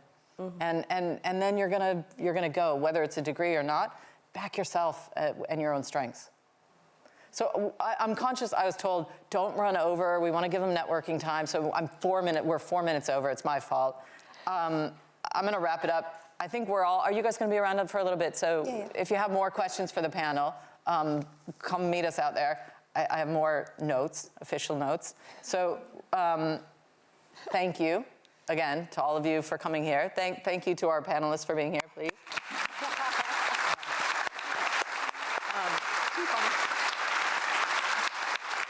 Speaker 2: And then you're gonna go, whether it's a degree or not, back yourself and your own strengths. So I'm conscious, I was told, don't run over. We want to give them networking time. So we're 4 minutes over. It's my fault. I'm going to wrap it up. I think are you guys going to be around for a little bit? So yeah. If you have more questions for the panel, come meet us out there. I have more notes, official notes. So thank you again to all of you for coming here. Thank you to our panelists for being here, please.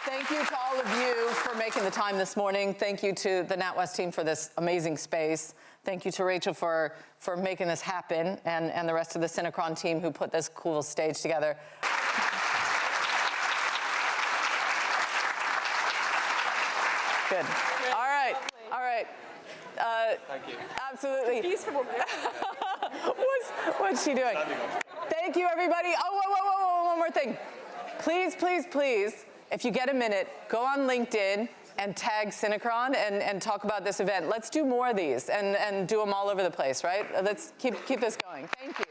Speaker 2: Thank you to all of you for making the time this morning. Thank you to the NatWest team for this amazing space. Thank you to Rachel for making this happen, and the rest of the Synechron team who put this cool stage together. Good. All right. All right.
Speaker 8: Thank you.
Speaker 2: Absolutely.
Speaker 3: Peaceful.
Speaker 2: What's she doing? Thank you, everybody. Oh, whoa, one more thing. Please, please, please, if you get a minute, go on LinkedIn and tag Synechron and talk about this event. Let's do more of these and do them all over the place, right? Let's keep this going. Thank you.